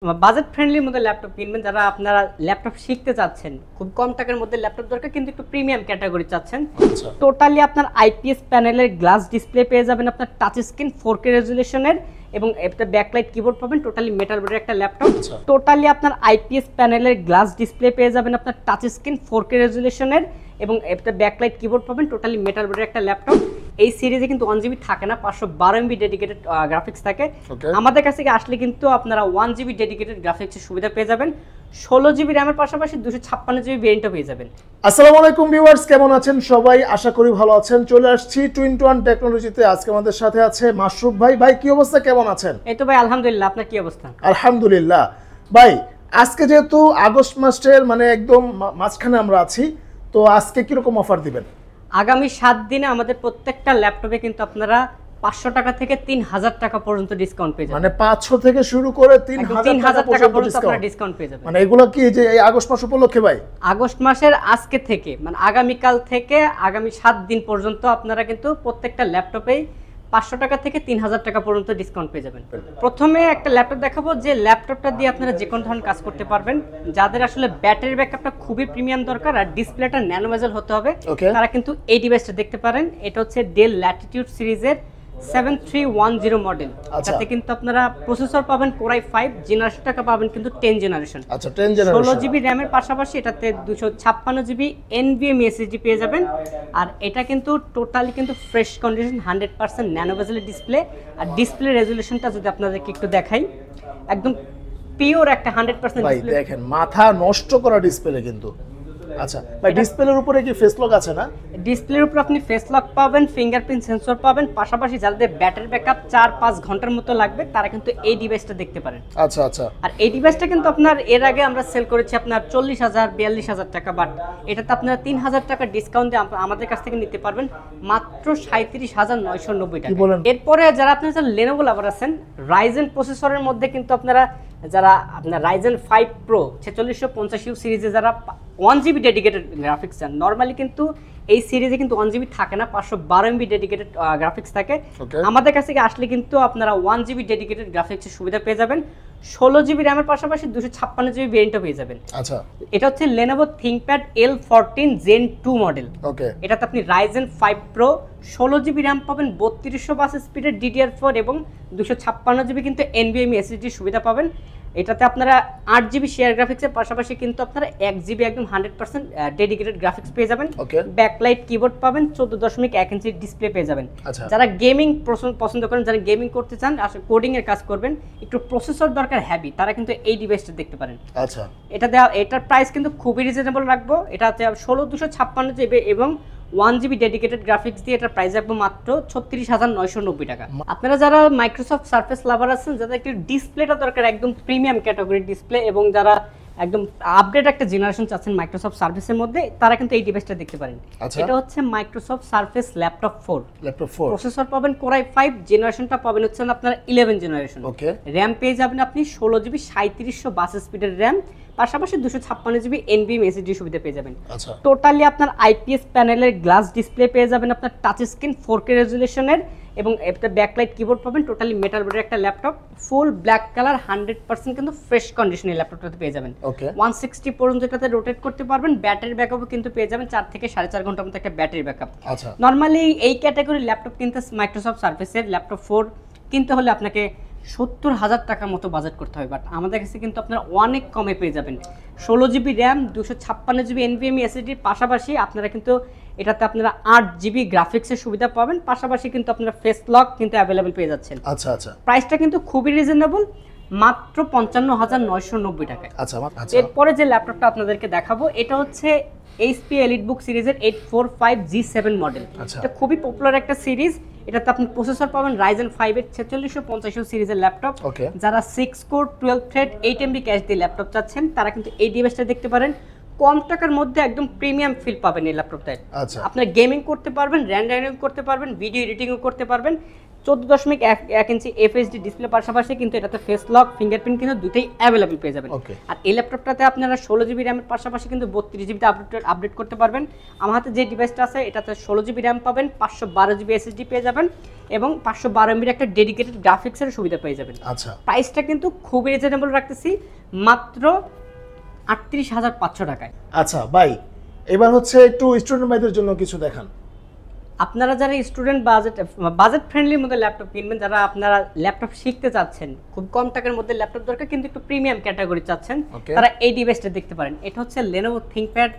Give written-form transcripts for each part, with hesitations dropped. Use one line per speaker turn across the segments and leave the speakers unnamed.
Budget ফ্রেন্ডলির মধ্যে laptop কিনবেন যারা আপনারা ল্যাপটপ শিখতে চাচ্ছেন, খুব কম টাকার মধ্যে ল্যাপটপ দরকার কিন্তু একটু প্রিমিয়াম ক্যাটাগরি চাচ্ছেন। টোটালি আপনার আইপিএস প্যানেলের গ্লাস ডিসপ্লে পেয়ে যাবেন, আপনার টাচ স্ক্রিন 4K রেজুলেশনের এবং একটা ব্যাকলাইট কিবোর্ড পাবেন, টোটালি মেটাল বডির একটা ল্যাপটপ। টোটালি আপনার আইপিএস প্যানেলের গ্লাস ডিসপ্লে পেয়ে যাবেন, আপনার টাচ স্ক্রিন 4K রেজুলেশনের এবং একটা ব্যাকলাইট কিবোর্ড পাবেন, টোটালি মেটাল বডির একটা ল্যাপটপ। এই সিরিজে কিন্তু 1GB থাকে না, 512 MB ডেডিকেটেড গ্রাফিক্স থাকে। আমাদের কাছে আসলে কিন্তু আপনারা 1GB ডেডিকেটেড গ্রাফিক্সের সুবিধা পেয়ে যাবেন, 16GB র্যামের পাশাপাশি 256GB ভেরিয়েন্টও পেয়ে যাবেন।
আসসালামু আলাইকুম ভিউয়ার্স, কেমন আছেন সবাই? আশা করি ভালো আছেন। চলে আসছি টুইন টু ওয়ান টেকনোলজিতে। আজকে আমাদের সাথে আছে মাশরুফ ভাই। ভাই কি অবস্থা, কেমন আছেন?
এই তো ভাই আলহামদুলিল্লাহ, আপনার কি অবস্থা?
আলহামদুলিল্লাহ। ভাই আজকে যেহেতু আগস্ট মাসের একদম মাঝখানে আমরা আছি, তো আজকে কিরকম অফার দিবেন?
আগামী 7 দিনে আমাদের প্রত্যেকটা ল্যাপটপে কিন্তু আপনারা 500 টাকা থেকে 3000 টাকা পর্যন্ত ডিসকাউন্ট পেয়ে যাবেন।
500 থেকে শুরু করে 3000 টাকা পর্যন্ত
ডিসকাউন্ট পেয়ে যাবেন।
এগুলো কি যে এই আগস্ট মাস উপলক্ষে ভাই?
আগস্ট মাসের আজকে থেকে আগামীকাল থেকে আগামী 7 দিন পর্যন্ত আপনারা কিন্তু প্রত্যেকটা ল্যাপটপেই 500 টাকা থেকে 3000 টাকা পর্যন্ত ডিসকাউন্ট পেয়ে যাবেন। প্রথমে একটা ল্যাপটপ দেখাবো যে ল্যাপটপটা দিয়ে আপনারা যে কোনো ধরনের কাজ করতে পারবেন। যাদের আসলে ব্যাটারি ব্যাকআপটা খুবই প্রিমিয়াম দরকার আর ডিসপ্লেটা ন্যানো বেজেল হতে হবে, তারা কিন্তু এই ডিভাইসটা দেখতে পারেন। এটা হচ্ছে ডেল ল্যাটিটিউড সিরিজের 7310 মডেল। এটাতে কিন্তু আপনারা প্রসেসর পাবেন Core i5 জেনারেশন টাকা পাবেন কিন্তু 10 জেনারেশন।
আচ্ছা 10 জেনারেশন।
16GB র‍্যামের পাশাপাশি এটাতে 256GB NVMe SSD পেয়ে যাবেন। আর এটা কিন্তু টোটালি কিন্তু ফ্রেশ কন্ডিশন 100% ন্যানো বেজেলের ডিসপ্লে। আর ডিসপ্লে রেজুলেশনটা যদি আপনাদেরকে একটু দেখাই, একদম পিওর একটা 100%
ভাই
ডিসপ্লে।
দেখেন মাথা নষ্ট করা ডিসপ্লে কিন্তু। আচ্ছা ভাই, ডিসপ্লের উপরে কি ফেস লক আছে না?
ডিসপ্লের উপর আপনি ফেস লক পাবেন, ফিঙ্গারপ্রিন্ট সেন্সর পাবেন, পাশাপাশি যাদের ব্যাটারি ব্যাকআপ 4-5 ঘন্টার মতো লাগবে তারা কিন্তু এই ডিভাইসটা দেখতে পারেন।
আচ্ছা আচ্ছা।
আর এই ডিভাইসটা কিন্তু আপনার এর আগে আমরা সেল করেছি আপনার 40,000-42,000 টাকা, বাট এটাতে আপনারা 3000 টাকা ডিসকাউন্ট দিয়ে আমাদের কাছ থেকে নিতে পারবেন মাত্র 37,990 টাকা। এরপরে যারা আপনারা Lenovo লাভার আছেন, রাইজেন প্রসেসরের মধ্যে কিন্তু আপনারা যারা আপনার রাইজেন 5 Pro 4650U সিরিজে যারা 1GB ডেডিকেটেড গ্রাফিক্স চান, নরমালি কিন্তু এই সিরিজে কিন্তু 1GB থাকে না, 512 MB ডেডিকেটেড গ্রাফিক্স থাকে। আমাদের কাছে আসলে কিন্তু আপনারা 1GB ডেডিকেটেড গ্রাফিক্সের সুবিধা পেয়ে যাবেন, 16GB র্যামের পাশাপাশি 256GB ভেরিয়েন্টও পেয়ে যাবেন।
আচ্ছা,
এটা হচ্ছে Lenovo ThinkPad L14 Gen 2 model. এটাতে আপনি Ryzen 5 Pro 16GB র্যাম পাবেন, 3200 বাস স্পিডের DDR4 এবং 256GB কিন্তু NVMe SSD সুবিধা পাবেন। এটাতে আপনারা 8GB শেয়ার গ্রাফিক্সের পাশাপাশি কিন্তু আপনারা 1GB একদম 100% ডেডিকেটেড গ্রাফিক্স পেয়ে যাবেন। ব্যাকলাইট কিবোর্ড পাবেন, 14.1 ইঞ্চির ডিসপ্লে পেয়ে যাবেন। যারা গেমিং পছন্দ করেন, যারা গেমিং করতে চান, আসলে কোডিং এর কাজ করবেন, একটু প্রসেসর দরকার হেভি, তারা কিন্তু এই ডিভাইসটা দেখতে পারেন।
আচ্ছা,
এটার প্রাইস কিন্তু খুবই রিজনেবল রাখবো। এটাতে 16256GB এবং 1GB ডেডিকেটেড গ্রাফিক্স দিয়ে এটার প্রাইস রাখবো মাত্র 36,990 টাকা। আপনারা যারা মাইক্রোসফট সারফেস লাভার আছেন, যাদের একটু ডিসপ্লেটা দরকার একদম প্রিমিয়াম ক্যাটাগরির ডিসপ্লে এবং যারা একদম আপডেট একটা জেনারেশন চাচ্ছেন মাইক্রোসফট সারফেসের মধ্যে, তারা কিন্তু এই ডিভাইসটা দেখতে পারেন। এটা হচ্ছে মাইক্রোসফট সারফেস ল্যাপটপ 4। প্রসেসর পাবেন Core i5, জেনারেশনটা পাবেন হচ্ছে আপনারা 11 জেনারেশন। র‍্যাম পেয়ে যাবেন আপনি 16GB 3700 বাস স্পিডের র‍্যাম, পাশাপাশি 256GB NVMe SSD সুবিধা পেয়ে যাবেন। টোটালি আপনার আইপিএস প্যানেলের গ্লাস ডিসপ্লে পেয়ে যাবেন, আপনার টাচ স্ক্রিন 4K রেজুলেশনের এবং একটা ব্যাকলাইট কিবোর্ড পাবেন, টোটালি মেটাল বডির একটা ল্যাপটপ, ফুল ব্ল্যাক কালার, 100% কিন্তু ফ্রেশ কন্ডিশনের ল্যাপটপটাতে পেয়ে যাবেন। 160 পর্যন্ত এটাতে রোটেট করতে পারবেন। ব্যাটারি ব্যাকআপও কিন্তু পেয়ে যাবেন 4 থেকে 4.5 ঘন্টার মতো একটা ব্যাটারি ব্যাকআপ। নরমালি এই ক্যাটাগরির ল্যাপটপ কিনতে মাইক্রোসফট সারফেসের ল্যাপটপ 4 কিনতে হলে আপনাকে 70,000 টাকার মতো বাজেট করতে হবে, বাট আমাদের কাছে কিন্তু আপনারা অনেক কমে পেয়ে যাবেন। 16GB RAM, 256GB NVMe SSD পাশাপাশি আপনারা কিন্তু এটাতে আপনারা 8GB গ্রাফিক্সের সুবিধা পাবেন, পাশাপাশি কিন্তু আপনারা ফেস লক কিন্তু অ্যাভেলেবল পেয়ে যাচ্ছেন।
আচ্ছা আচ্ছা।
প্রাইসটা কিন্তু খুবই রিজনেবল, মাত্র 55,990 টাকায়।
আচ্ছা।
এরপরে যে ল্যাপটপটা আপনাদেরকে দেখাবো, এটা হচ্ছে HP EliteBook সিরিজের 845G7 মডেল। এটা খুবই পপুলার একটা সিরিজ। এটাতে আপনি প্রসেসর পাবেন Ryzen 5 এর 4650 সিরিজের ল্যাপটপ। যারা 6 কোর 12 থ্রেড 8MB ক্যাশ দিয়ে ল্যাপটপ চাচ্ছেন, তারা কিন্তু এই ডিভাইসটা দেখতে পারেন। কম টাকার মধ্যে একদম প্রিমিয়াম ফিল পাবেন এই ল্যাপটপটায়। আপনারা গেমিং করতে পারবেন, র্যান্ডারিং করতে পারবেন, ভিডিও এডিটিংও করতে পারবেন। 14.1 ইঞ্চি FHD ডিসপ্লে পাশাপাশি কিন্তু এটাতে ফেস লক ফিঙ্গারপ্রিন্ট কিন্তু দুটোই অ্যাভেলেবল পেয়ে যাবেন। আর এই ল্যাপটপটাতে আপনারা 16GB র্যামের পাশাপাশি কিন্তু 32GB আপডেট করতে পারবেন। আমার হাতে যে ডিভাইসটা আছে এটাতে 16GB র্যাম পাবেন, 512GB SSD পেয়ে যাবেন এবং 512 MB একটা ডেডিকেটেড গ্রাফিক্সের সুবিধা পেয়ে যাবেন।
আচ্ছা,
প্রাইসটা কিন্তু খুবই রিজনেবল রাখতেছি, মাত্র 38,500 টাকায়।
আচ্ছা ভাই, এবার হচ্ছে একটু স্টুডেন্ট ভাইদের জন্য কিছু দেখান।
আপনারা যারা স্টুডেন্ট বাজেট ফ্রেন্ডলির মধ্যে ল্যাপটপ কিনবেন, যারা আপনারা ল্যাপটপ শিখতে চাচ্ছেন, খুব কম টাকার মধ্যে ল্যাপটপ দরকার কিন্তু একটু প্রিমিয়াম ক্যাটাগরি চাচ্ছেন, তারা এই ডিভাইসটা দেখতে পারেন। এটা হচ্ছে Lenovo ThinkPad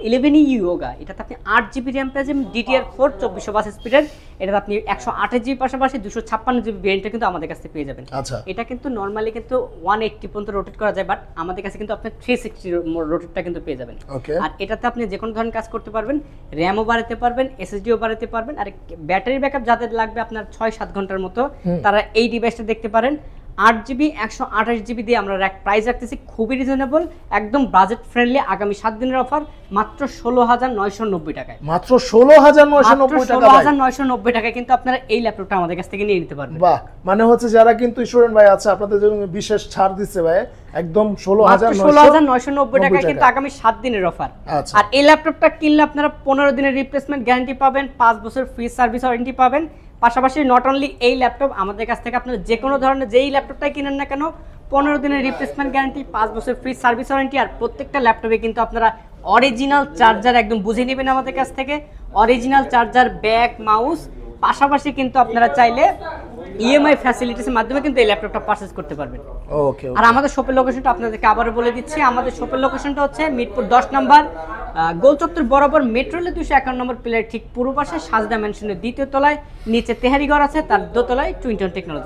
11e Yoga। এটাতে আপনি 8GB র্যাম পেয়ে যাবেন, DDR4 2420 স্পিডের। এটাতে আপনি 128GB পাশাপাশি 256GB ভেরিয়েন্টটা কিন্তু আমাদের কাছে পেয়ে যাবেন।
আচ্ছা,
এটা কিন্তু নরমালি কিন্তু 180 পর্যন্ত রোটেট করা যায়, বাট আমাদের কাছে কিন্তু আপনি 360 রোটেটটা কিন্তু পেয়ে যাবেন। আর এটাতে আপনি যে কোনো ধরনের কাজ করতে পারবেন, র্যামও বাড়াতে পারবেন, SSDও বাড়াতে পারবেন। আর ব্যাটারি ব্যাকআপ যাদের লাগবে আপনার 6-7 ঘন্টার মতো, তারা এই ডিভাইসটা দেখতে পারেন। 8GB 128GB দিয়ে আমরা প্রাইস রাখতেছি খুবই রিজনেবল, একদম বাজেট ফ্রেন্ডলি। আগামী 7 দিনের অফার মাত্র 16,990 টাকায়।
মাত্র 16,990 টাকা।
16,990 টাকায় কিন্তু আপনারা এই ল্যাপটপটা আমাদের কাছ থেকে নিয়ে নিতে পারবেন।
বাহ, মানে হচ্ছে যারা কিন্তু স্টুডেন্ট ভাই আছে আপনাদের জন্য বিশেষ ছাড় দিচ্ছে ভাই, একদম
16,990 টাকায় কিন্তু আগামী 7 দিনের অফার। আর এই ল্যাপটপটা কিনলে আপনারা 15 দিনের রিপ্লেসমেন্ট গ্যারান্টি পাবেন, 5 বছর ফ্রি সার্ভিস ওয়ারেন্টি পাবেন। পাশাপাশি নট অনলি এই ল্যাপটপ, আমাদের কাছ থেকে আপনারা যে কোনো ধরনের যেই ল্যাপটপটাই কিনেন না কেন 15 দিনের রিপ্লেসমেন্ট গ্যারান্টি, 5 বছর ফ্রি সার্ভিস ওয়ারেন্টি। আর প্রত্যেকটা ল্যাপটপে কিন্তু আপনারা অরিজিনাল চার্জার একদম বুঝে নেবেন আমাদের কাছ থেকে, অরিজিনাল চার্জার, ব্যাগ, মাউস। পাশাপাশি কিন্তু আপনারা চাইলে EMI ফ্যাসিলিটিসের মাধ্যমে কিন্তু এই ল্যাপটপটা পারচেজ করতে পারবেন।
ওকে।
আর আমাদের শপের লোকেশনটা আপনাদেরকে আবারও বলে দিচ্ছি। আমাদের শপের লোকেশনটা হচ্ছে মিরপুর 10 নম্বর গোল চত্বর বরাবর মেট্রো রেল 251 নম্বর পিলার ঠিক পূর্ব পাশে সাজদা ম্যানশনের 2য় তলায়, নিচে তেহারি ঘর আছে, তার দোতলায় টুইন টেকনোলজি।